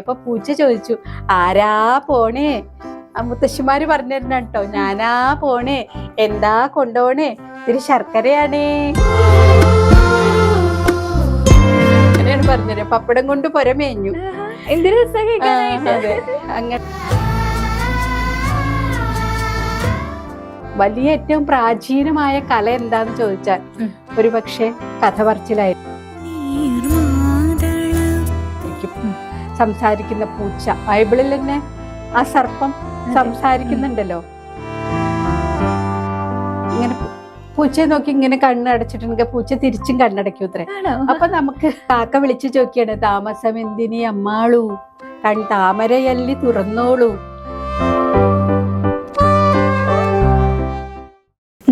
അപ്പൊ പൂച്ച ചോദിച്ചു, ആരാ പോണേ? മുത്തശ്ശിമാര് പറഞ്ഞിരുന്ന കേട്ടോ, ഞാനാ പോണേ. എന്താ കൊണ്ടോണേ? ഇത്തിരി ശർക്കരയാണേ. അങ്ങനെയാണ് പറഞ്ഞത്. പപ്പടം കൊണ്ട് പുരമേഞ്ഞു. അതെ, അങ്ങനെ വലിയ ഏറ്റവും പ്രാചീനമായ കല എന്താന്ന് ചോദിച്ചാൽ ഒരു പക്ഷേ കഥ പറച്ചിലായിരിക്കും. സംസാരിക്കുന്ന പൂച്ച, ബൈബിളിൽ തന്നെ ആ സർപ്പം സംസാരിക്കുന്നുണ്ടല്ലോ. ഇങ്ങനെ പൂച്ചയെ നോക്കി ഇങ്ങനെ കണ്ണടച്ചിട്ടുണ്ടെങ്കിൽ പൂച്ച തിരിച്ചും കണ്ണടയ്ക്കൂത്രേ. അപ്പൊ നമുക്ക് കാക്ക വിളിച്ചു ചോദിക്കാണ്, താമസം എന്തിനി അമ്മാളൂ, താമരയല്ലി തുറന്നോളൂ.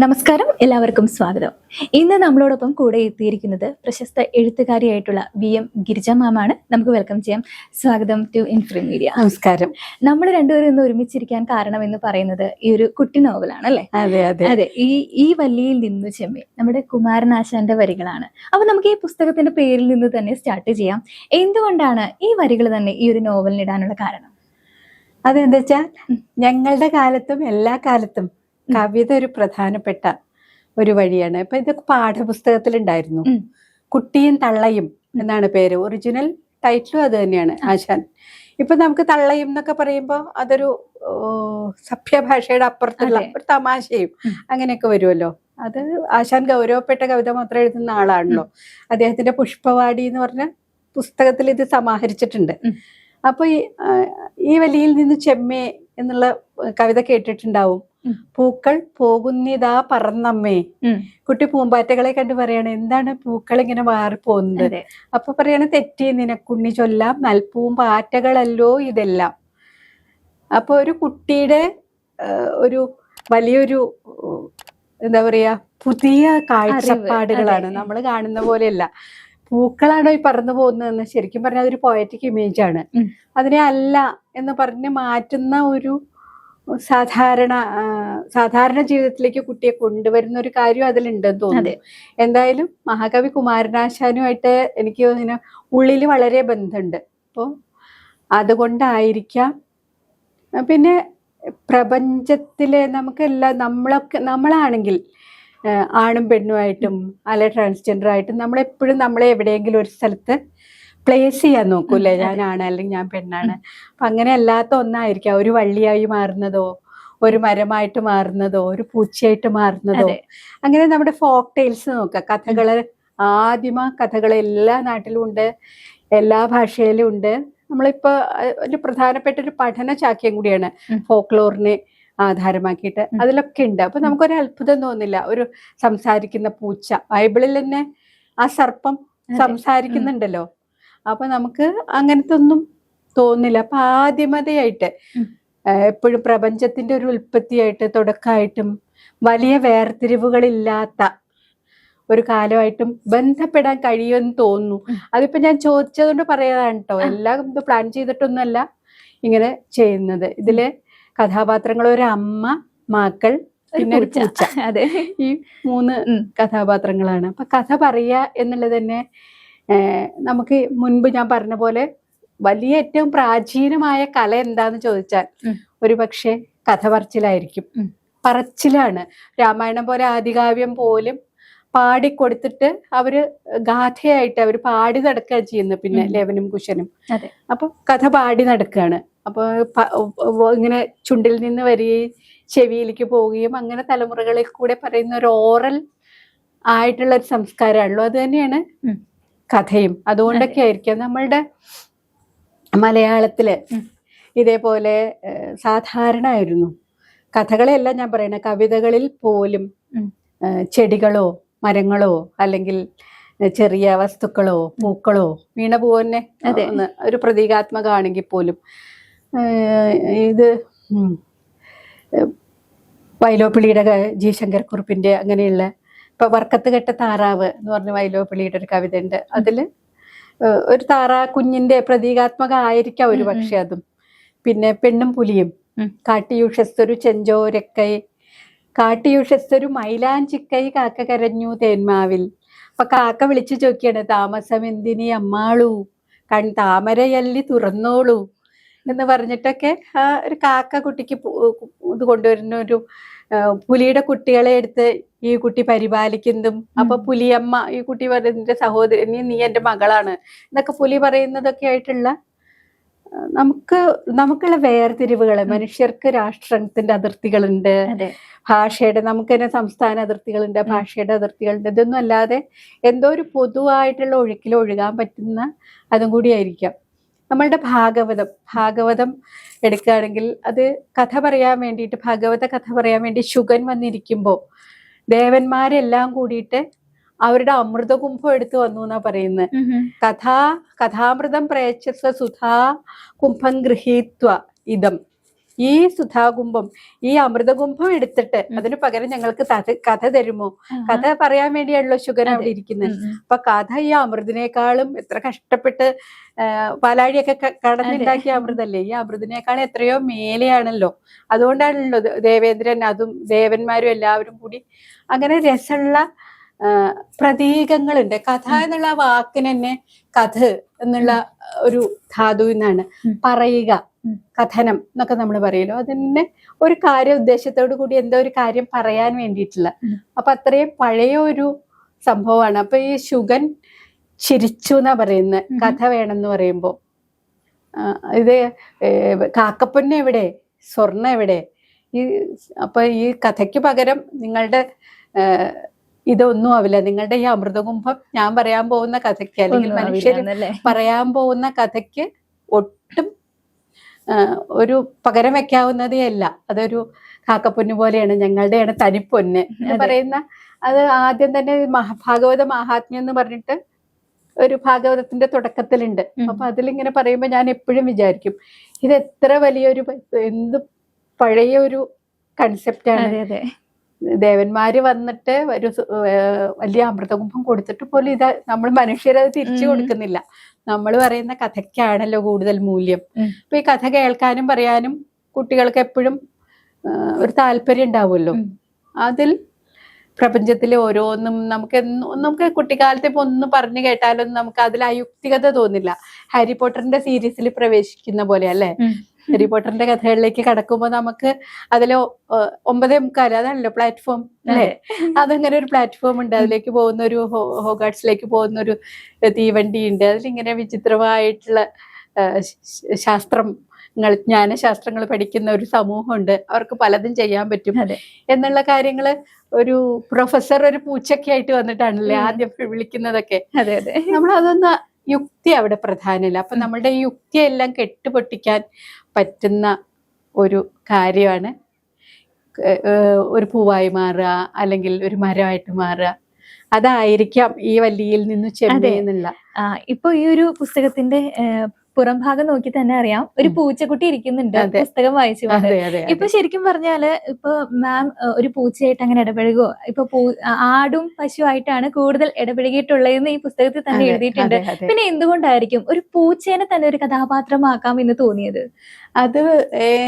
നമസ്കാരം, എല്ലാവർക്കും സ്വാഗതം. ഇന്ന് നമ്മളോടൊപ്പം കൂടെ എത്തിയിരിക്കുന്നത് പ്രശസ്ത എഴുത്തുകാരിയായിട്ടുള്ള VM ഗിരിജ മാമാണ്. നമുക്ക് വെൽക്കം ചെയ്യാം. സ്വാഗതം ടു ഇൻഫ്രീ മീഡിയ. നമസ്കാരം. നമ്മൾ രണ്ടുപേരും ഇന്ന് ഒരുമിച്ചിരിക്കാൻ കാരണം എന്ന് പറയുന്നത് ഈ ഒരു കുട്ടി നോവലാണ് അല്ലേ? അതെ അതെ അതെ. ഈ വല്ലിയിൽ നിന്നു ചെമ്മി നമ്മുടെ കുമാരനാശാന്റെ വരികളാണ്. അപ്പൊ നമുക്ക് ഈ പുസ്തകത്തിന്റെ പേരിൽ നിന്ന് തന്നെ സ്റ്റാർട്ട് ചെയ്യാം. എന്തുകൊണ്ടാണ് ഈ വരികൾ തന്നെ ഈ ഒരു നോവലിനിടാനുള്ള കാരണം? അതെന്താ വെച്ചാൽ ഞങ്ങളുടെ കാലത്തും എല്ലാ കാലത്തും കവിത ഒരു പ്രധാനപ്പെട്ട ഒരു വഴിയാണ്. ഇപ്പൊ ഇതൊക്കെ പാഠപുസ്തകത്തിലുണ്ടായിരുന്നു. കുട്ടിയും തള്ളയും എന്നാണ് പേര്. ഒറിജിനൽ ടൈറ്റിലും അത് തന്നെയാണ്, ആശാൻ. ഇപ്പൊ നമുക്ക് തള്ളയും എന്നൊക്കെ പറയുമ്പോൾ അതൊരു സഭ്യഭാഷയുടെ അപ്പുറത്തുള്ള ഒരു തമാശയും അങ്ങനെയൊക്കെ വരുമല്ലോ. അത് ആശാൻ ഗൗരവപ്പെട്ട കവിത മാത്രം എഴുതുന്ന ആളാണല്ലോ. അദ്ദേഹത്തിന്റെ പുഷ്പവാടി എന്ന് പറഞ്ഞ പുസ്തകത്തിൽ ഇത് സമാഹരിച്ചിട്ടുണ്ട്. അപ്പൊ ഈ വലിയിൽ നിന്ന് ചെമ്മേ എന്നുള്ള കവിത കേട്ടിട്ടുണ്ടാവും. പൂക്കൾ പോകുന്നിതാ പറന്നമ്മേ. കുട്ടി പൂമ്പാറ്റകളെ കണ്ട് പറയാണ്, എന്താണ് പൂക്കൾ ഇങ്ങനെ മാറിപ്പോകുന്നത്? അപ്പൊ പറയാണ്, തെറ്റി നിനക്കുണ്ണി ചൊല്ലാം, നൽപ്പൂമ്പാറ്റകളല്ലോ ഇതെല്ലാം. അപ്പൊ ഒരു കുട്ടിയുടെ ഒരു വലിയൊരു എന്താ പറയാ, പുതിയ കാഴ്ചപ്പാടുകളാണ്. നമ്മൾ കാണുന്ന പോലെയല്ല. പൂക്കളാണോ ഈ പറന്നു പോകുന്നതെന്ന് ശരിക്കും പറഞ്ഞാൽ അതൊരു പോയറ്റിക് ഇമേജ് ആണ്. അതിനെ അല്ല എന്ന് പറഞ്ഞ് മാറ്റുന്ന ഒരു സാധാരണ ജീവിതത്തിലേക്ക് കുട്ടിയെ കൊണ്ടുവരുന്ന ഒരു കാര്യം അതിലുണ്ടെന്ന് തോന്നുന്നു. എന്തായാലും മഹാകവി കുമാരനാശാനുമായിട്ട് എനിക്ക് ഇങ്ങനെ ഉള്ളിൽ വളരെ ബന്ധമുണ്ട്. അപ്പോൾ അതുകൊണ്ടായിരിക്കാം. പിന്നെ പ്രപഞ്ചത്തിലെ നമുക്കെല്ലാം നമ്മളാണെങ്കിൽ ആണും പെണ്ണുമായിട്ടും അല്ലെ ട്രാൻസ്ജെൻഡർ ആയിട്ടും നമ്മളെപ്പോഴും നമ്മളെ എവിടെയെങ്കിലും ഒരു സ്ഥലത്ത് പ്ലേസ് ചെയ്യാൻ നോക്കൂല്ലേ, ഞാനാണ് അല്ലെങ്കിൽ ഞാൻ പെണ്ണാണ്. അപ്പൊ അങ്ങനെ അല്ലാത്ത ഒന്നായിരിക്കാം ഒരു വള്ളിയായി മാറുന്നതോ ഒരു മരമായിട്ട് മാറുന്നതോ ഒരു പൂച്ചയായിട്ട് മാറുന്നതോ. അങ്ങനെ നമ്മുടെ ഫോക്ക് ടെയിൽസ് നോക്കാം, കഥകള്, ആദിമ കഥകൾ എല്ലാ നാട്ടിലും ഉണ്ട്, എല്ലാ ഭാഷയിലും ഉണ്ട്. നമ്മളിപ്പോ ഒരു പ്രധാനപ്പെട്ട ഒരു പഠന ചാക്യം കൂടിയാണ് ഫോക്ലോറിനെ ആധാരമാക്കിയിട്ട്. അതിലൊക്കെ ഉണ്ട്. അപ്പൊ നമുക്കൊരു അത്ഭുതം തോന്നില്ല. ഒരു സംസാരിക്കുന്ന പൂച്ച, ബൈബിളിൽ തന്നെ ആ സർപ്പം സംസാരിക്കുന്നുണ്ടല്ലോ. അപ്പൊ നമുക്ക് അങ്ങനത്തെ ഒന്നും തോന്നില്ല. അപ്പൊ ആദ്യമതയായിട്ട് എപ്പോഴും പ്രപഞ്ചത്തിന്റെ ഒരു ഉൽപ്പത്തിയായിട്ട് തുടക്കമായിട്ടും വലിയ വേർതിരിവുകളില്ലാത്ത ഒരു കാലമായിട്ടും ബന്ധപ്പെടാൻ കഴിയുമെന്ന് തോന്നുന്നു. അതിപ്പോ ഞാൻ ചോദിച്ചതുകൊണ്ട് പറയാതാണ് കേട്ടോ. എല്ലാം ഇത് പ്ലാൻ ചെയ്തിട്ടൊന്നുമല്ല ഇങ്ങനെ ചെയ്യുന്നത്. ഇതിലെ കഥാപാത്രങ്ങൾ ഒരു അമ്മ, മക്കൾ, പിന്നെ ഒരു പൂച്ച. ഈ 3 കഥാപാത്രങ്ങളാണ്. അപ്പൊ കഥ പറയുക എന്നുള്ളത് തന്നെ നമുക്ക് മുൻപ് ഞാൻ പറഞ്ഞ പോലെ വലിയ ഏറ്റവും പ്രാചീനമായ കല എന്താന്ന് ചോദിച്ചാൽ ഒരു പക്ഷേ കഥ പറച്ചിലായിരിക്കും. പറച്ചിലാണ്. രാമായണം പോലെ ആദികാവ്യം പോലും പാടിക്കൊടുത്തിട്ട് അവര് ഗാഥയായിട്ട് അവര് പാടി നടക്കുകയാണ് ചെയ്യുന്നത്. പിന്നെ ലേവനും കുശനും. അപ്പൊ കഥ പാടി നടക്കുകയാണ്. അപ്പൊ ഇങ്ങനെ ചുണ്ടിൽ നിന്ന് വരികയും ചെവിയിലേക്ക് പോവുകയും അങ്ങനെ തലമുറകളിൽ കൂടെ പറയുന്ന ഒരു ഓറൽ ആയിട്ടുള്ള ഒരു സംസ്കാരമാണല്ലോ. അത് തന്നെയാണ് കഥയും. അതുകൊണ്ടൊക്കെ ആയിരിക്കാം നമ്മളുടെ മലയാളത്തില് ഇതേപോലെ സാധാരണ ആയിരുന്നു. കഥകളെല്ലാം ഞാൻ പറയണ, കവിതകളിൽ പോലും ചെടികളോ മരങ്ങളോ അല്ലെങ്കിൽ ചെറിയ വസ്തുക്കളോ പൂക്കളോ, വീണപൂ തന്നെ ഒരു പ്രതീകാത്മകമാണെങ്കിൽ പോലും ഇത് വൈലോപ്പിള്ളിയുടെ ജി ശങ്കരക്കുറുപ്പിന്റെ അങ്ങനെയുള്ള ഇപ്പൊ വർക്കത്ത് കെട്ട താറാവ് എന്ന് പറഞ്ഞ വൈലോപ്പിള്ളിയുടെ ഒരു കവിത ഉണ്ട്. അതില് ഒരു താറാ കുഞ്ഞിന്റെ പ്രതീകാത്മക ആയിരിക്കാം ഒരു പക്ഷെ അതും. പിന്നെ പെണ്ണും പുലിയും, കാട്ടിയൂഷസ്തൊരു ചെഞ്ചോരക്കൈ, കാട്ടിയൂഷസ്തൊരു മൈലാഞ്ചിക്കൈ, കാക്ക കരഞ്ഞു തേന്മാവിൽ. അപ്പൊ കാക്ക വിളിച്ചു ചോദിക്കാണ്, താമസം എന്തിനി അമ്മാളൂ, താമരയല്ലി തുറന്നോളൂ എന്ന് പറഞ്ഞിട്ടൊക്കെ ആ ഒരു കാക്ക കുട്ടിക്ക് ഇത് കൊണ്ടുവരുന്ന ഒരു പുലിയുടെ കുട്ടികളെ എടുത്ത് ഈ കുട്ടി പരിപാലിക്കുന്നതും, അപ്പൊ പുലിയമ്മ ഈ കുട്ടി പറയുന്നതിന്റെ സഹോദരി, നീ എന്റെ മകളാണ് എന്നൊക്കെ പുലി പറയുന്നതൊക്കെ ആയിട്ടുള്ള നമുക്കുള്ള വേർതിരിവുകള്, മനുഷ്യർക്ക് രാഷ്ട്രത്തിന്റെ അതിർത്തികളുണ്ട്, ഭാഷയുടെ നമുക്ക് തന്നെ സംസ്ഥാന അതിർത്തികളുണ്ട്, ഭാഷയുടെ അതിർത്തികളുണ്ട്. ഇതൊന്നും അല്ലാതെ എന്തോ ഒരു പൊതുവായിട്ടുള്ള ഒഴുക്കിൽ ഒഴുകാൻ പറ്റുന്ന അതും കൂടിയായിരിക്കാം. നമ്മളുടെ ഭാഗവതം എടുക്കുകയാണെങ്കിൽ അത് കഥ പറയാൻ വേണ്ടിയിട്ട്, ഭാഗവത കഥ പറയാൻ വേണ്ടി ശുഗൻ വന്നിരിക്കുമ്പോൾ ദേവന്മാരെല്ലാം കൂടിയിട്ട് അവരുടെ അമൃതകുംഭം എടുത്തു വന്നു എന്നാ പറയുന്നത്. കഥാമൃതം പ്രയച്ഛസ്വ സുധാ കുംഭം ഗൃഹീത്വ ഇതം. ഈ സുധാകുംഭം, ഈ അമൃതകുംഭം എടുത്തിട്ട് അതിന് പകരം ഞങ്ങൾക്ക് കഥ തരുമോ? കഥ പറയാൻ വേണ്ടിയാണല്ലോ ശുഗൻ അവിടെ ഇരിക്കുന്നത്. അപ്പൊ കഥ ഈ അമൃതിനേക്കാളും എത്ര കഷ്ടപ്പെട്ട് പാലാഴിയൊക്കെ കടന്നുണ്ടാക്കിയ അമൃതല്ലേ, ഈ അമൃതിനേക്കാളും എത്രയോ മേലെയാണല്ലോ. അതുകൊണ്ടാണല്ലോ ദേവേന്ദ്രൻ അതും ദേവന്മാരും എല്ലാവരും കൂടി അങ്ങനെ രസമുള്ള പ്രതീകങ്ങളുണ്ട്. കഥ എന്നുള്ള വാക്കിന് തന്നെ കഥ എന്നുള്ള ഒരു ധാതു എന്നാണ് പറയുക, കഥനം എന്നൊക്കെ നമ്മൾ പറയല്ലോ. അതിന് ഒരു കാര്യ ഉദ്ദേശത്തോടു കൂടി എന്തോ ഒരു കാര്യം പറയാൻ വേണ്ടിയിട്ടുള്ള, അപ്പൊ അത്രയും പഴയ ഒരു സംഭവമാണ്. അപ്പൊ ഈ ശുഗൻ ചിരിച്ചു എന്നാ പറയുന്നത് കഥ വേണമെന്ന് പറയുമ്പോ. ഇത് കാക്കപ്പൊന്ന എവിടെ, സ്വർണ്ണ എവിടെ? അപ്പൊ ഈ കഥയ്ക്ക് പകരം നിങ്ങളുടെ ഇതൊന്നും ആവില്ല, നിങ്ങളുടെ ഈ അമൃതകുംഭം ഞാൻ പറയാൻ പോകുന്ന കഥയ്ക്ക്, അല്ലെങ്കിൽ മനുഷ്യർ പറയാൻ പോകുന്ന കഥയ്ക്ക് ഒട്ടും ഒരു പകരം വെക്കാവുന്നതേ അല്ല. അതൊരു കാക്കപ്പൊന്ന് പോലെയാണ്, ഞങ്ങളുടെയാണ് തനിപ്പൊന്ന് എന്ന് പറയുന്ന. അത് ആദ്യം തന്നെ ഭാഗവത മഹാത്മ്യം എന്ന് പറഞ്ഞിട്ട് ഒരു ഭാഗവതത്തിന്റെ തുടക്കത്തിലുണ്ട്. അപ്പൊ അതിലിങ്ങനെ പറയുമ്പോ ഞാൻ എപ്പോഴും വിചാരിക്കും, ഇത് എത്ര വലിയൊരു എന്ത് പഴയ ഒരു കൺസെപ്റ്റാണ്. ദേവന്മാര് വന്നിട്ട് ഒരു വലിയ അമൃതകുംഭം കൊടുത്തിട്ട് പോലും ഇത് നമ്മൾ മനുഷ്യരത് തിരിച്ചു കൊടുക്കുന്നില്ല. നമ്മൾ പറയുന്ന കഥയ്ക്കാണല്ലോ കൂടുതൽ മൂല്യം. അപ്പൊ ഈ കഥ കേൾക്കാനും പറയാനും കുട്ടികൾക്ക് എപ്പോഴും ഒരു താല്പര്യം ഉണ്ടാവുമല്ലോ. അതിൽ പ്രപഞ്ചത്തിലെ ഓരോന്നും നമുക്ക് കുട്ടിക്കാലത്തെ ഇപ്പൊ ഒന്ന് പറഞ്ഞു കേട്ടാലൊന്നും നമുക്ക് അതിൽ അയുക്തികത തോന്നില്ല. ഹാരി പോട്ടറിന്റെ സീരീസിൽ പ്രവേശിക്കുന്ന പോലെ അല്ലെ, ഹാരി പോട്ടറിന്റെ കഥകളിലേക്ക് കടക്കുമ്പോൾ നമുക്ക് അതില് 9:45 അതാണല്ലോ പ്ലാറ്റ്ഫോം അല്ലെ, അതങ്ങനെ ഒരു പ്ലാറ്റ്ഫോം ഉണ്ട്. അതിലേക്ക് പോകുന്ന ഒരു ഹോഗാർട്സിലേക്ക് പോകുന്ന ഒരു തീവണ്ടി ഉണ്ട്. അതിലിങ്ങനെ വിചിത്രമായിട്ടുള്ള ജ്ഞാനശാസ്ത്രങ്ങൾ പഠിക്കുന്ന ഒരു സമൂഹമുണ്ട്. അവർക്ക് പലതും ചെയ്യാൻ പറ്റും എന്നുള്ള കാര്യങ്ങള് ഒരു പ്രൊഫസർ ഒരു പൂച്ചൊക്കെ ആയിട്ട് വന്നിട്ടാണല്ലേ ആദ്യം വിളിക്കുന്നതൊക്കെ. നമ്മളതൊന്ന് യുക്തി അവിടെ പ്രധാനമില്ല. അപ്പൊ നമ്മളുടെ ഈ യുക്തിയെല്ലാം കെട്ടുപൊട്ടിക്കാൻ പറ്റുന്ന ഒരു കാര്യമാണ് ഒരു പൂവായി മാറുക, അല്ലെങ്കിൽ ഒരു മരമായിട്ട് മാറുക. അതായിരിക്കാം ഈ വല്ലിയിൽ നിന്ന് ചെമ്മേന്നുള്ള. ഇപ്പൊ ഈ ഒരു പുസ്തകത്തിന്റെ പുറം ഭാഗം നോക്കി തന്നെ അറിയാം ഒരു പൂച്ചക്കുട്ടി ഇരിക്കുന്നുണ്ട് പുസ്തകം വായിച്ചു. ഇപ്പൊ ശരിക്കും പറഞ്ഞാല് ഇപ്പൊ മാം ഒരു പൂച്ചയായിട്ട് അങ്ങനെ ഇടപഴകുവോ? ഇപ്പൊ ആടും പശുവായിട്ടാണ് കൂടുതൽ ഇടപഴകിയിട്ടുള്ളതെന്ന് ഈ പുസ്തകത്തിൽ തന്നെ എഴുതിയിട്ടുണ്ട്. പിന്നെ എന്തുകൊണ്ടായിരിക്കും ഒരു പൂച്ചേനെ തന്നെ ഒരു കഥാപാത്രമാക്കാം എന്ന് തോന്നിയത്? അത്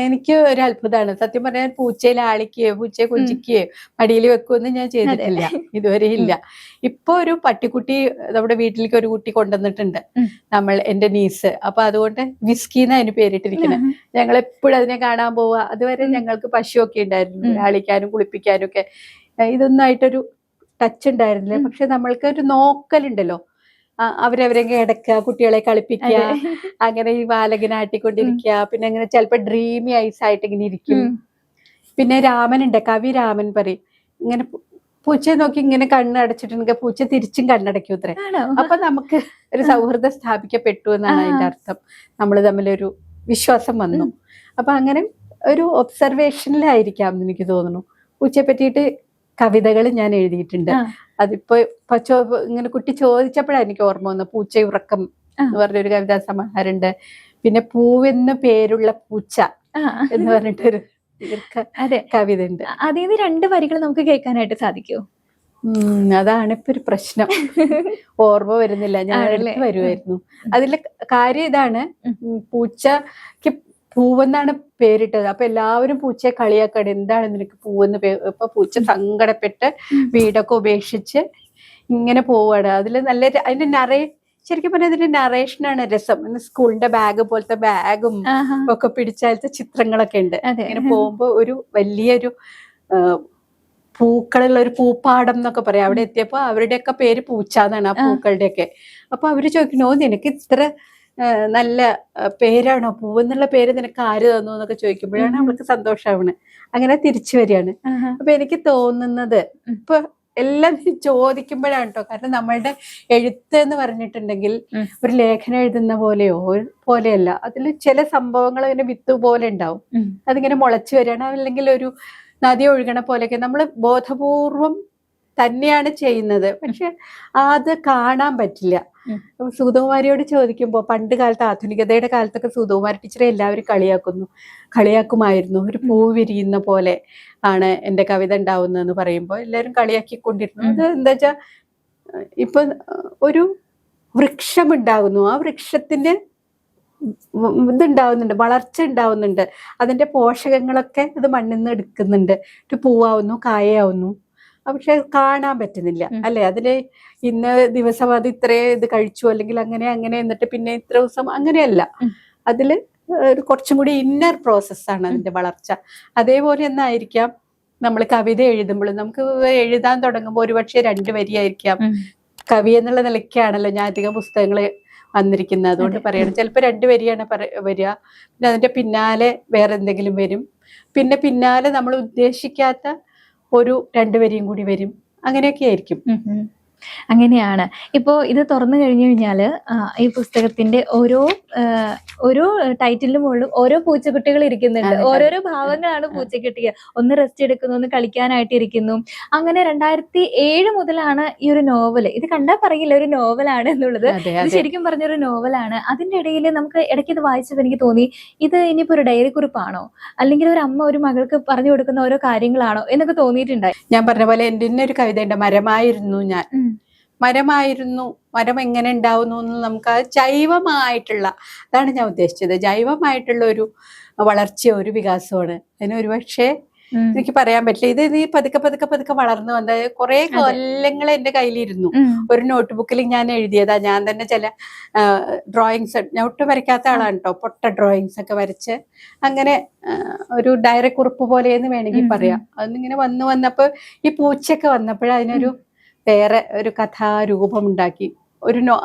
എനിക്ക് ഒരു അത്ഭുതമാണ് സത്യം പറഞ്ഞാൽ. പൂച്ചയിൽ ആളിക്കുകയോ പൂച്ചയെ കുഞ്ചിക്കുകയോ മടിയിൽ വെക്കുകയൊന്നും ഞാൻ ചെയ്തിട്ടില്ല, ഇതുവരെ ഇല്ല. ഇപ്പൊ ഒരു പട്ടിക്കുട്ടി നമ്മുടെ വീട്ടിലേക്ക് ഒരു കുട്ടി കൊണ്ടുവന്നിട്ടുണ്ട്, എന്റെ നീസ്. അപ്പൊ അതുകൊണ്ട് വിസ്കി എന്നാ അതിന് പേരിട്ടിരിക്കുന്നത്. ഞങ്ങൾ എപ്പോഴും അതിനെ കാണാൻ പോവുക. അതുവരെ ഞങ്ങൾക്ക് പശുവൊക്കെ ഉണ്ടായിരുന്നു, ആളിക്കാനും കുളിപ്പിക്കാനും ഒക്കെ. ഇതൊന്നും ആയിട്ടൊരു ടച്ച് ഉണ്ടായിരുന്നില്ല. പക്ഷെ നമ്മൾക്ക് ഒരു നോക്കലുണ്ടല്ലോ, അവരവരെ കിടക്കുക, കുട്ടികളെ കളിപ്പിക്കുക, അങ്ങനെ ഈ വാലകനാട്ടിക്കൊണ്ടിരിക്കുക. പിന്നെ അങ്ങനെ ചിലപ്പോ ഡ്രീമി ഐസ് ആയിട്ട് ഇങ്ങനെ ഇരിക്കും. പിന്നെ രാമനുണ്ട്, കവി രാമൻ പറയും ഇങ്ങനെ പൂച്ചയെ നോക്കി ഇങ്ങനെ കണ്ണടച്ചിട്ടുണ്ടെങ്കിൽ പൂച്ച തിരിച്ചും കണ്ണടയ്ക്കും അത്രേ. അപ്പൊ നമുക്ക് ഒരു സൗഹൃദം സ്ഥാപിക്കപ്പെട്ടു എന്നാണ് അതിന്റെ അർത്ഥം. നമ്മൾ തമ്മിലൊരു വിശ്വാസം വന്നു. അപ്പൊ അങ്ങനെ ഒരു ഒബ്സർവേഷനിലായിരിക്കാം എന്ന് എനിക്ക് തോന്നുന്നു. പൂച്ചയെ പറ്റിയിട്ട് കവിതകൾ ഞാൻ എഴുതിയിട്ടുണ്ട്. അതിപ്പോ ഇങ്ങനെ കുട്ടി ചോദിച്ചപ്പോഴാണ് എനിക്ക് ഓർമ്മ വന്നത്. പൂച്ചയുറക്കം എന്ന് പറഞ്ഞൊരു കവിതാ സമാഹാരമുണ്ട്. പിന്നെ പൂവെന്ന് പേരുള്ള പൂച്ച എന്ന് പറഞ്ഞിട്ടൊരു കവിത ഉണ്ട്. അതിൽ നിന്ന് 2 വരികൾ നമുക്ക് കേൾക്കാനായിട്ട് സാധിക്കുമോ? അതാണ് ഇപ്പൊ ഒരു പ്രശ്നം, ഓർമ്മ വരുന്നില്ല. ഞാൻ വരുമായിരുന്നു. അതിലെ കാര്യം ഇതാണ്, പൂച്ചക്ക് പൂവെന്നാണ് പേരിട്ടത്. അപ്പൊ എല്ലാവരും പൂച്ചയെ കളിയാക്കാണ്, എന്താണ് നിനക്ക് പൂവെന്ന് ഇപ്പൊ പൂച്ച സങ്കടപ്പെട്ട് വീടൊക്കെ ഉപേക്ഷിച്ച് ഇങ്ങനെ പോവാണ്. അതില് നല്ല അതിന്റെ നിറയെ ശരിക്കും പറഞ്ഞാൽ ഇതിന്റെ നറേഷനാണ് രസം. സ്കൂളിന്റെ ബാഗ് പോലത്തെ ബാഗും ഒക്കെ പിടിച്ചാലത്തെ ചിത്രങ്ങളൊക്കെ ഉണ്ട്. ഇങ്ങനെ പോകുമ്പോ ഒരു വലിയൊരു പൂക്കളുള്ള ഒരു പൂപ്പാടം എന്നൊക്കെ പറയാം. അവിടെ എത്തിയപ്പോ അവരുടെയൊക്കെ പേര് പൂച്ചാന്നാണ്, ആ പൂക്കളുടെയൊക്കെ. അപ്പൊ അവര് ചോദിക്കണോ നിനക്ക് ഇത്ര നല്ല പേരാണോ, പൂവെന്നുള്ള പേര് നിനക്ക് ആര് തന്നു എന്നൊക്കെ ചോദിക്കുമ്പോഴാണ് അവൾക്ക് സന്തോഷാവണ്. അങ്ങനെ തിരിച്ചു വരികയാണ്. അപ്പൊ എനിക്ക് തോന്നുന്നത് ഇപ്പൊ എല്ലാം ചോദിക്കുമ്പോഴാണ് കേട്ടോ. കാരണം നമ്മളുടെ എഴുത്ത് എന്ന് പറഞ്ഞിട്ടുണ്ടെങ്കിൽ ഒരു ലേഖനം എഴുതുന്ന പോലെയല്ല. അതിൽ ചില സംഭവങ്ങൾ ഇങ്ങനെ വിത്ത് പോലെ ഉണ്ടാവും. അതിങ്ങനെ മുളച്ചു വരികയാണ്. അല്ലെങ്കിൽ ഒരു നദി ഒഴുകണ പോലെയൊക്കെ നമ്മൾ ബോധപൂർവം തന്നെയാണ് ചെയ്യുന്നത്. പക്ഷെ അത് കാണാൻ പറ്റില്ല. സുഗതകുമാരിയോട് ചോദിക്കുമ്പോൾ പണ്ട് കാലത്ത്, ആധുനികതയുടെ കാലത്തൊക്കെ സുഗതകുമാരി ടീച്ചറെ എല്ലാവരും കളിയാക്കുമായിരുന്നു. ഒരു പൂ വിരിയുന്ന പോലെ ആണ് എൻ്റെ കവിത ഉണ്ടാവുന്നതെന്ന് പറയുമ്പോൾ എല്ലാവരും കളിയാക്കിക്കൊണ്ടിരുന്നു. അത് എന്താ വെച്ചാൽ ഇപ്പൊ ഒരു വൃക്ഷം ഉണ്ടാകുന്നു, ആ വൃക്ഷത്തിന്റെ ഇതുണ്ടാവുന്നുണ്ട്, വളർച്ച ഉണ്ടാവുന്നുണ്ട്, അതിന്റെ പോഷകങ്ങളൊക്കെ അത് മണ്ണിൽ നിന്ന് എടുക്കുന്നുണ്ട്, ഒരു പൂവാവുന്നു, കായാവുന്നു. പക്ഷെ കാണാൻ പറ്റുന്നില്ല അല്ലെ. അതില് ഇന്ന ദിവസം അത് ഇത്രയും ഇത് കഴിച്ചു, അല്ലെങ്കിൽ അങ്ങനെ എന്നിട്ട് പിന്നെ ഇത്ര ദിവസം അങ്ങനെയല്ല. അതില് ഒരു കുറച്ചും കൂടി ഇന്നർ പ്രോസസ്സാണ് അതിന്റെ വളർച്ച. അതേപോലെ ഒന്നായിരിക്കാം നമ്മൾ കവിത എഴുതുമ്പോൾ. നമുക്ക് എഴുതാൻ തുടങ്ങുമ്പോൾ ഒരുപക്ഷെ 2 വരിയായിരിക്കാം. കവി എന്നുള്ള നിലയ്ക്കാണല്ലോ ഞാൻ അധികം പുസ്തകങ്ങൾ വന്നിരിക്കുന്നത്, അതുകൊണ്ട് പറയണം. ചിലപ്പോൾ 2 വരിയാണ് വരിക, പിന്നെ അതിന്റെ പിന്നാലെ വേറെ എന്തെങ്കിലും വരും, പിന്നെ പിന്നാലെ നമ്മൾ ഉദ്ദേശിക്കാത്ത ഒരു 2 വരിയും കൂടി വരും. അങ്ങനെയൊക്കെ ആയിരിക്കും. അങ്ങനെയാണ്. ഇപ്പോ ഇത് തുറന്നു കഴിഞ്ഞു കഴിഞ്ഞാല് ഈ പുസ്തകത്തിന്റെ ഓരോ ടൈറ്റിലിന് മുകളിലും ഓരോ പൂച്ചക്കുട്ടികൾ ഇരിക്കുന്നുണ്ട്. ഓരോരോ ഭാവങ്ങളാണ് പൂച്ചക്കുട്ടികൾ. ഒന്ന് റെസ്റ്റ് എടുക്കുന്നു, ഒന്ന് കളിക്കാനായിട്ട് ഇരിക്കുന്നു. അങ്ങനെ 2007 മുതലാണ് ഈ ഒരു നോവല്. ഇത് കണ്ടാൽ പറയില്ല ഒരു നോവലാണ് എന്നുള്ളത്. ഇത് ശരിക്കും പറഞ്ഞൊരു നോവലാണ്. അതിന്റെ ഇടയിൽ നമുക്ക് ഇടയ്ക്ക് ഇത് വായിച്ചപ്പോൾ എനിക്ക് തോന്നി, ഇത് ഇനിയിപ്പോ ഒരു ഡയറി കുറിപ്പാണോ, അല്ലെങ്കിൽ ഒരു അമ്മ ഒരു മകൾക്ക് പറഞ്ഞു കൊടുക്കുന്ന ഓരോ കാര്യങ്ങളാണോ എന്നൊക്കെ തോന്നിയിട്ടുണ്ടായി. ഞാൻ പറഞ്ഞ പോലെ എൻ്റെ ഒരു കവിതയുണ്ട്, മരമായിരുന്നു ഞാൻ. മരം എങ്ങനെ ഉണ്ടാവുന്നു എന്ന് നമുക്ക് ജൈവമായിട്ടുള്ള, അതാണ് ഞാൻ ഉദ്ദേശിച്ചത്, ജൈവമായിട്ടുള്ള ഒരു വളർച്ചയോ ഒരു വികാസമാണ്. അതിന് ഒരുപക്ഷെ എനിക്ക് പറയാൻ പറ്റില്ല. ഇത് നീ പതുക്കെ വളർന്നു വന്ന കുറെ കൊല്ലങ്ങൾ എന്റെ കയ്യിലിരുന്നു. ഒരു നോട്ട്ബുക്കിൽ ഞാൻ എഴുതിയതാ. ഞാൻ തന്നെ ചില ഡ്രോയിങ്സ്, ഞാൻ ഒട്ടും വരയ്ക്കാത്ത ആളാണ് കേട്ടോ, പൊട്ട ഡ്രോയിങ്സ് ഒക്കെ വരച്ച് അങ്ങനെ ഒരു ഡയറി കുറിപ്പ് പോലെയെന്ന് വേണമെങ്കിൽ പറയാം. അതിങ്ങനെ വന്നപ്പോ ഈ പൂച്ചയൊക്കെ വന്നപ്പോഴതിനൊരു വേറെ ഒരു കഥാരൂപം ഉണ്ടാക്കി.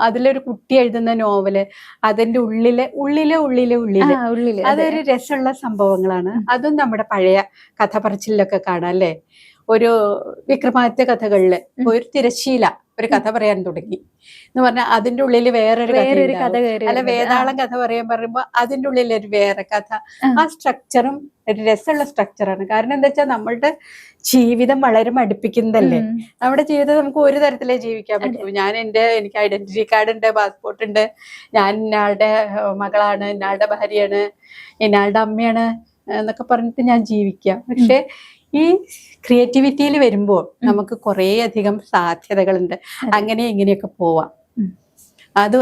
അതിലൊരു കുട്ടി എഴുതുന്ന നോവല്, അതിന്റെ ഉള്ളിലെ അതൊരു രസമുള്ള സംഭവങ്ങളാണ്. അതും നമ്മുടെ പഴയ കഥ പറച്ചിലൊക്കെ കാണാം അല്ലേ. ഒരു വിക്രമാദിത്യ കഥകളില് ഒരു തിരശ്ശീല ഒരു കഥ പറയാൻ തുടങ്ങി എന്ന് പറഞ്ഞാൽ അതിന്റെ ഉള്ളിൽ വേറൊരു കഥ, അല്ല വേതാളം കഥ പറയുമ്പോ അതിന്റെ ഉള്ളിൽ ഒരു വേറെ കഥ. ആ സ്ട്രക്ചറും ഒരു രസമുള്ള സ്ട്രക്ചറാണ്. കാരണം എന്താ വെച്ചാൽ നമ്മളുടെ ജീവിതം വളരെ മടുപ്പിക്കുന്നതല്ലേ. നമ്മുടെ ജീവിതം നമുക്ക് ഒരു തരത്തിലേ ജീവിക്കാൻ പറ്റൂ. എനിക്ക് ഐഡന്റിറ്റി കാർഡ് ഉണ്ട്, പാസ്പോർട്ട് ഉണ്ട്, ഞാൻ ഇന്നാളുടെ മകളാണ്, ഇന്നാളുടെ ഭാര്യയാണ്, ഇന്നാളുടെ അമ്മയാണ് എന്നൊക്കെ പറഞ്ഞിട്ട് ഞാൻ ജീവിക്കാം. പക്ഷെ ഈ ക്രിയേറ്റിവിറ്റിയിൽ വരുമ്പോൾ നമുക്ക് കുറേ അധികം സാധ്യതകളുണ്ട്. അങ്ങനെ ഇങ്ങനെയൊക്കെ പോവാം. അത്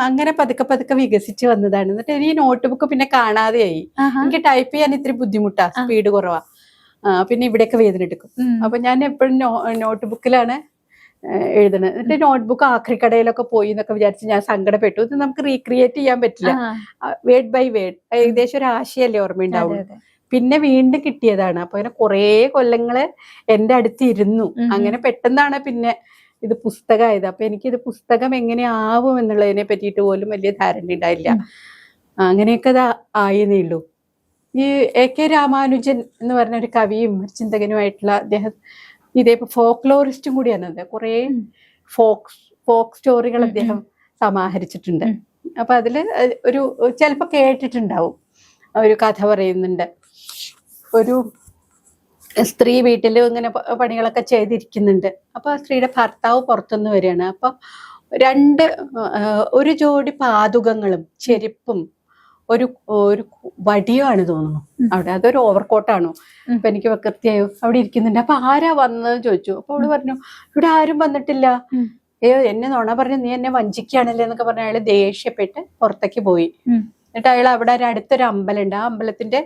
അങ്ങനെ പതുക്കെ വികസിച്ച് വന്നതാണ്. എന്നിട്ട് ഈ നോട്ട്ബുക്ക് പിന്നെ കാണാതെയായി. എനിക്ക് ടൈപ്പ് ചെയ്യാൻ ഇത്തിരി ബുദ്ധിമുട്ടാ, സ്പീഡ് കുറവാ, പിന്നെ ഇവിടെയൊക്കെ വേദന എടുക്കും. അപ്പൊ ഞാൻ എപ്പോഴും നോട്ട്ബുക്കിലാണ് എഴുതണത്. എന്നിട്ട് നോട്ട്ബുക്ക് ആക്രിക്കടയിലൊക്കെ പോയി എന്നൊക്കെ വിചാരിച്ച് ഞാൻ സങ്കടപ്പെട്ടു. ഇത് നമുക്ക് റീക്രിയേറ്റ് ചെയ്യാൻ പറ്റില്ല. വേർഡ് ബൈ വേർഡ് ഏകദേശം ഒരു ആശയല്ലേ ഓർമ്മയുണ്ടാവുള്ളൂ. പിന്നെ വീണ്ടും കിട്ടിയതാണ്. അപ്പൊ അങ്ങനെ കുറേ കൊല്ലങ്ങള് എൻ്റെ അടുത്ത് ഇരുന്നു. അങ്ങനെ പെട്ടെന്നാണ് പിന്നെ ഇത് പുസ്തകമായത്. അപ്പൊ എനിക്കിത് പുസ്തകം എങ്ങനെ ആവും എന്നുള്ളതിനെ പറ്റിയിട്ട് പോലും വലിയ ധാരണ ഉണ്ടായില്ല. അങ്ങനെയൊക്കെ അത് ആയെന്നേ ഉള്ളൂ. ഈ AK രാമാനുജൻ എന്ന് പറഞ്ഞ ഒരു കവിയും ചിന്തകനുമായിട്ടുള്ള അദ്ദേഹം ഇതേ ഫോക്ലോറിസ്റ്റും കൂടിയാണ്. കുറേ ഫോക്ക് സ്റ്റോറികൾ അദ്ദേഹം സമാഹരിച്ചിട്ടുണ്ട്. അപ്പൊ അതില് ഒരു ചിലപ്പോ കേട്ടിട്ടുണ്ടാവും. ഒരു കഥ പറയുന്നുണ്ട്. ഒരു സ്ത്രീ വീട്ടിൽ ഇങ്ങനെ പണികളൊക്കെ ചെയ്തിരിക്കുന്നുണ്ട്. അപ്പൊ ആ സ്ത്രീയുടെ ഭർത്താവ് പുറത്തുനിന്ന് വരികയാണ്. അപ്പൊ ഒരു ജോഡി പാദുകങ്ങളും ചെരുപ്പും ഒരു വടിയുമാണ് തോന്നുന്നു അവിടെ. അതൊരു ഓവർകോട്ടാണോ, അപ്പൊ എനിക്ക് കൃത്യമായോ അവിടെ ഇരിക്കുന്നുണ്ട്. അപ്പൊ ആരാ വന്നതെന്ന് ചോദിച്ചു. അപ്പൊ അവള് പറഞ്ഞു ഇവിടെ ആരും വന്നിട്ടില്ല. എന്നെ നുണ പറഞ്ഞു, നീ എന്നെ വഞ്ചിക്കുകയാണല്ലേ എന്നൊക്കെ പറഞ്ഞ അയാള് ദേഷ്യപ്പെട്ട് പുറത്തേക്ക് പോയി. എന്നിട്ട് അയാൾ അവിടെ അടുത്തൊരു അമ്പലമുണ്ട്, ആ അമ്പലത്തിന്റെ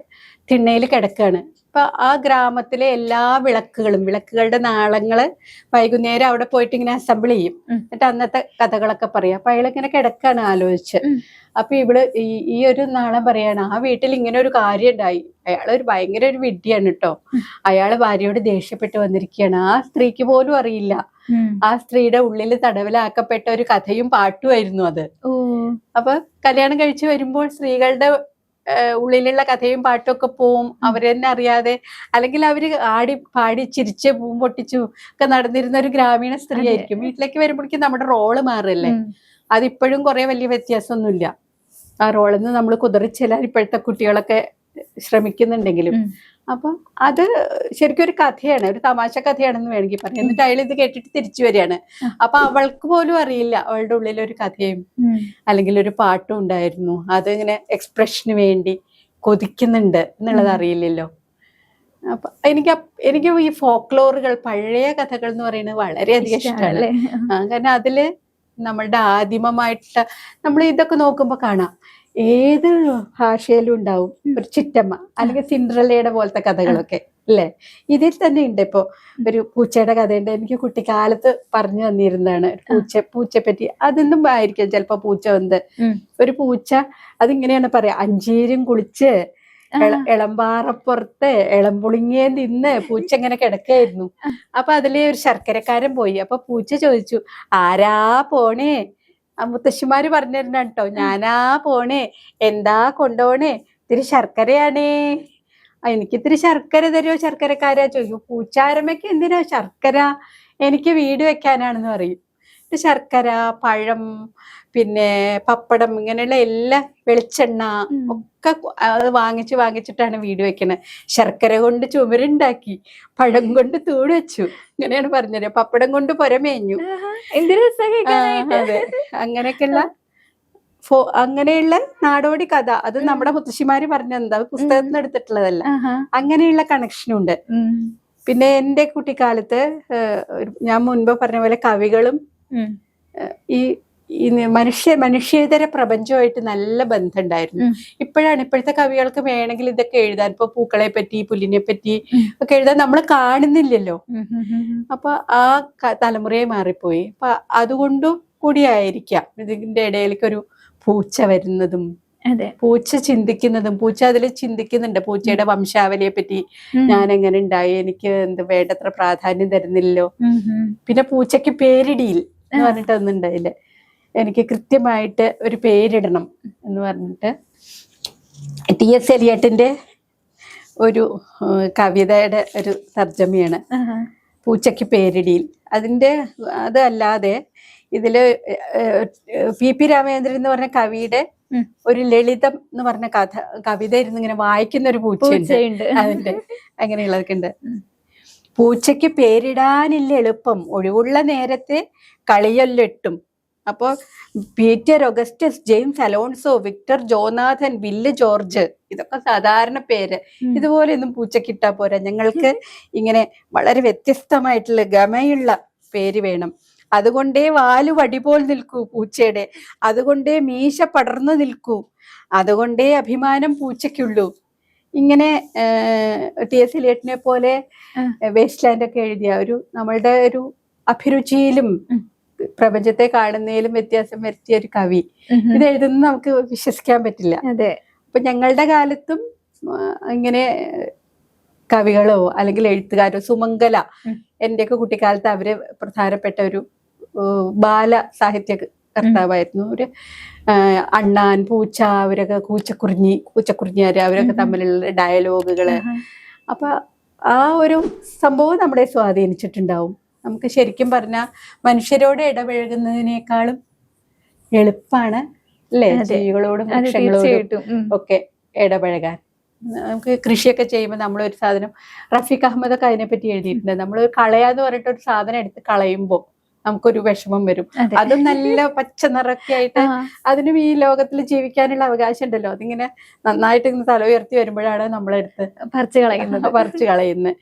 തിണ്ണയിൽ കിടക്കുകയാണ്. അപ്പൊ ആ ഗ്രാമത്തിലെ എല്ലാ വിളക്കുകളുടെ നാളങ്ങള് വൈകുന്നേരം അവിടെ പോയിട്ട് ഇങ്ങനെ അസംബിൾ ചെയ്യും. എന്നിട്ട് അന്നത്തെ കഥകളൊക്കെ പറയാം. അപ്പൊ അയാളിങ്ങനെ കിടക്കാണ് ആലോചിച്ച്. അപ്പൊ ഈ ഒരു നാളം പറയാണ്, ആ വീട്ടിൽ ഇങ്ങനെ ഒരു കാര്യം ഉണ്ടായി. അയാളൊരു ഭയങ്കര ഒരു വിഡ്ഢിയാണ് കേട്ടോ. അയാള് ഭാര്യയോട് ദേഷ്യപ്പെട്ട് വന്നിരിക്കുകയാണ്. ആ സ്ത്രീക്ക് പോലും അറിയില്ല. ആ സ്ത്രീയുടെ ഉള്ളിൽ തടവിലാക്കപ്പെട്ട ഒരു കഥയും പാട്ടുമായിരുന്നു അത്. അപ്പൊ കല്യാണം കഴിച്ചു വരുമ്പോൾ സ്ത്രീകളുടെ ഉള്ളിലുള്ള കഥയും പാട്ടും ഒക്കെ പോവും, അവര് തന്നെ അറിയാതെ. അല്ലെങ്കിൽ അവര് പാടി ചിരിച്ച് പൂവും പൊട്ടിച്ചു ഒക്കെ നടന്നിരുന്ന ഒരു ഗ്രാമീണ സ്ത്രീ ആയിരിക്കും. വീട്ടിലേക്ക് വരുമ്പോഴേക്കും നമ്മുടെ റോള് മാറല്ലേ. അതിപ്പോഴും കുറെ വലിയ വ്യത്യാസമൊന്നുമില്ല. ആ റോളിൽ നിന്ന് നമ്മൾ കുതിറിച്ചെല്ലാൻ ഇപ്പോഴത്തെ കുട്ടികളൊക്കെ ശ്രമിക്കുന്നുണ്ടെങ്കിലും. അപ്പം അത് ശരിക്കും ഒരു കഥയാണ്, ഒരു തമാശ കഥയാണെന്ന് വേണമെങ്കിൽ പറയാം. എന്നിട്ട് അയാൾ ഇത് കേട്ടിട്ട് തിരിച്ചു വരികയാണ്. അപ്പൊ അവൾക്ക് പോലും അറിയില്ല അവളുടെ ഉള്ളിൽ ഒരു കഥയും അല്ലെങ്കിൽ ഒരു പാട്ടും ഉണ്ടായിരുന്നു. അത് ഇങ്ങനെ എക്സ്പ്രഷന് വേണ്ടി കൊതിക്കുന്നുണ്ട് എന്നുള്ളത് അറിയില്ലല്ലോ. അപ്പൊ എനിക്ക് ഈ ഫോക്ലോറുകൾ, പഴയ കഥകൾ എന്ന് പറയുന്നത് വളരെയധികം ഇഷ്ടമാണ്. കാരണം അതില് നമ്മളുടെ ആദിമമായിട്ട് നമ്മൾ ഇതൊക്കെ നോക്കുമ്പോ കാണാം, ഏത് ഭാഷയിലും ഉണ്ടാവും ഒരു ചിറ്റമ്മ അല്ലെങ്കിൽ സിൻഡ്രല്ലയുടെ പോലത്തെ കഥകളൊക്കെ അല്ലേ. ഇതിൽ തന്നെ ഉണ്ട്. ഇപ്പൊ ഒരു പൂച്ചയുടെ കഥയുണ്ട്, എനിക്ക് കുട്ടിക്കാലത്ത് പറഞ്ഞു തന്നിരുന്നതാണ്. പൂച്ചയെ പറ്റി. അതൊന്നും ആയിരിക്കും ചിലപ്പോ പൂച്ച വന്ന് ഒരു പൂച്ച അതിങ്ങനെയാണ് പറയാ, അഞ്ചീരും കുളിച്ച് ഇളമ്പാറപ്പുറത്ത് ഇളംപുളിങ്ങേ നിന്ന് പൂച്ച ഇങ്ങനെ കിടക്കായിരുന്നു. അപ്പൊ അതിലെ ഒരു ശർക്കരക്കാരൻ പോയി. അപ്പൊ പൂച്ച ചോദിച്ചു, ആരാ പോണേ? ആ മുത്തശ്ശിമാര് പറഞ്ഞിരുന്ന കേട്ടോ, ഞാനാ പോണേ, എന്താ കൊണ്ടോണേ? ഇത്തിരി ശർക്കരയാണേ. എനിക്ക് ഇത്തിരി ശർക്കര തരുമോ ശർക്കരക്കാരാ ചോദിക്കും. പൂച്ചാരമ്മയ്ക്ക് എന്തിനാ ശർക്കര? എനിക്ക് വീട് വെക്കാനാണെന്ന് പറയും. ശർക്കര, പഴം, പിന്നെ പപ്പടം, ഇങ്ങനെയുള്ള എല്ലാ വെളിച്ചെണ്ണ ഒക്കെ അത് വാങ്ങിച്ചിട്ടാണ് വീട് വെക്കണത്. ശർക്കര കൊണ്ട് ചുമരുണ്ടാക്കി, പഴം കൊണ്ട് തൂട് വെച്ചു, ഇങ്ങനെയാണ് പറഞ്ഞത്. പപ്പടം കൊണ്ട് പുരമേഞ്ഞു. അതെ, അങ്ങനെയുള്ള നാടോടി കഥ. അത് നമ്മുടെ മുത്തശ്ശിമാര് പറഞ്ഞെന്താ, പുസ്തകത്തിൽ നിന്ന് എടുത്തിട്ടുള്ളതല്ല. അങ്ങനെയുള്ള കണക്ഷനുണ്ട്. പിന്നെ എന്റെ കുട്ടിക്കാലത്ത് ഞാൻ മുൻപ് പറഞ്ഞ പോലെ കവികളും ഈ മനുഷ്യേതര പ്രപഞ്ചമായിട്ട് നല്ല ബന്ധമുണ്ടായിരുന്നു. ഇപ്പോഴത്തെ കവികൾക്ക് വേണമെങ്കിൽ ഇതൊക്കെ എഴുതാൻ, ഇപ്പൊ പൂക്കളെ പറ്റി, പുല്ലിനെ പറ്റി ഒക്കെ എഴുതാൻ നമ്മൾ കാണുന്നില്ലല്ലോ. അപ്പൊ ആ തലമുറയെ മാറിപ്പോയി. അപ്പൊ അതുകൊണ്ടും കൂടിയായിരിക്കാം ഇതിന്റെ ഇടയിലേക്കൊരു പൂച്ച വരുന്നതും, പൂച്ച ചിന്തിക്കുന്നതും. പൂച്ച അതിൽ ചിന്തിക്കുന്നുണ്ട്, പൂച്ചയുടെ വംശാവലിയെ പറ്റി. ഞാൻ എങ്ങനെ ഉണ്ടായി, എനിക്ക് വേണ്ടത്ര പ്രാധാന്യം തരുന്നില്ലല്ലോ. പിന്നെ പൂച്ചയ്ക്ക് പേരിടിയിൽ എന്ന് പറഞ്ഞിട്ട് ഒന്നുണ്ടായില്ലേ, എനിക്ക് കൃത്യമായിട്ട് ഒരു പേരിടണം എന്ന് പറഞ്ഞിട്ട്. ടി.എസ്. എലിയട്ടിന്റെ ഒരു കവിതയുടെ ഒരു തർജ്ജമയാണ് പൂച്ചയ്ക്ക് പേരിടിയിൽ. അതല്ലാതെ ഇതില് പി രാമചന്ദ്രൻ എന്ന് പറഞ്ഞ കവിയുടെ ഒരു ലളിതം എന്ന് പറഞ്ഞ കവിത ഇരുന്ന് ഇങ്ങനെ വായിക്കുന്ന ഒരു പൂച്ചയുണ്ട്. അതിന്റെ അങ്ങനെയുള്ളതൊക്കെ ഉണ്ട്. പൂച്ചയ്ക്ക് പേരിടാനില്ല എളുപ്പം, ഒഴിവുള്ള നേരത്തെ കളിയൊല്ലെട്ടും. അപ്പോൾ Peter Augustus, James Alonso, Victor Jonathan, Will George, ഇതൊക്കെ സാധാരണ പേര്. ഇതുപോലെ ഒന്നും പൂച്ചക്കിട്ടാ പോരാ. ഞങ്ങൾക്ക് ഇങ്ങനെ വളരെ വ്യത്യസ്തമായിട്ടുള്ള ഗമയുള്ള പേര് വേണം. അതുകൊണ്ടേ വാലു വടിപോൽ നിൽക്കൂ പൂച്ചയുടെ, അതുകൊണ്ടേ മീശ പടർന്നു നിൽക്കൂ, അതുകൊണ്ടേ അഭിമാനം പൂച്ചയ്ക്കുള്ളൂ. ഇങ്ങനെ ടി.എസ്. എലിയട്ടിനെ പോലെ വേസ്റ്റ് ലാൻഡ് ഒക്കെ എഴുതിയ നമ്മളുടെ ഒരു അഭിരുചിയിലും പ്രപഞ്ചത്തെ കാണുന്നതിലും വ്യത്യാസം വരുത്തിയ ഒരു കവി ഇത് എഴുതുന്നത് നമുക്ക് വിശ്വസിക്കാൻ പറ്റില്ല. അതെ. അപ്പൊ ഞങ്ങളുടെ കാലത്തും ഇങ്ങനെ കവികളോ അല്ലെങ്കിൽ എഴുത്തുകാരോ, സുമംഗല എന്റെയൊക്കെ കുട്ടിക്കാലത്ത് അവര് പ്രധാനപ്പെട്ട ഒരു ബാല സാഹിത്യ കർത്താവായിരുന്നു. ഒരു അണ്ണാൻ, പൂച്ച, അവരൊക്കെ കൂച്ചക്കുറിഞ്ഞാര്, അവരൊക്കെ തമ്മിലുള്ള ഡയലോഗുകള്. അപ്പൊ ആ ഒരു സംഭവം നമ്മളെ സ്വാധീനിച്ചിട്ടുണ്ടാവും. നമുക്ക് ശരിക്കും പറഞ്ഞാൽ മനുഷ്യരോട് ഇടപഴകുന്നതിനേക്കാളും എളുപ്പമാണ് അല്ലേ ജീവികളോടും വൃക്ഷങ്ങളോടും ഒക്കെ ഇടപഴകാൻ. നമുക്ക് കൃഷിയൊക്കെ ചെയ്യുമ്പോൾ നമ്മളൊരു സാധനം, റഫീഖ് അഹമ്മദൊക്കെ അതിനെപ്പറ്റി എഴുതിയിട്ടുണ്ട്. നമ്മൾ കളയാന്ന് പറഞ്ഞിട്ട് ഒരു സാധനം എടുത്ത് കളയുമ്പോൾ നമുക്കൊരു വിഷമം വരും. അതും നല്ല പച്ച നിറൊക്കെ ആയിട്ട് അതിനും ഈ ലോകത്തിൽ ജീവിക്കാനുള്ള അവകാശം ഉണ്ടല്ലോ. അതിങ്ങനെ നന്നായിട്ട് ഇങ്ങനെ തല ഉയർത്തി വരുമ്പോഴാണ് നമ്മളെടുത്ത് പറിച്ചു കളയുന്നത്.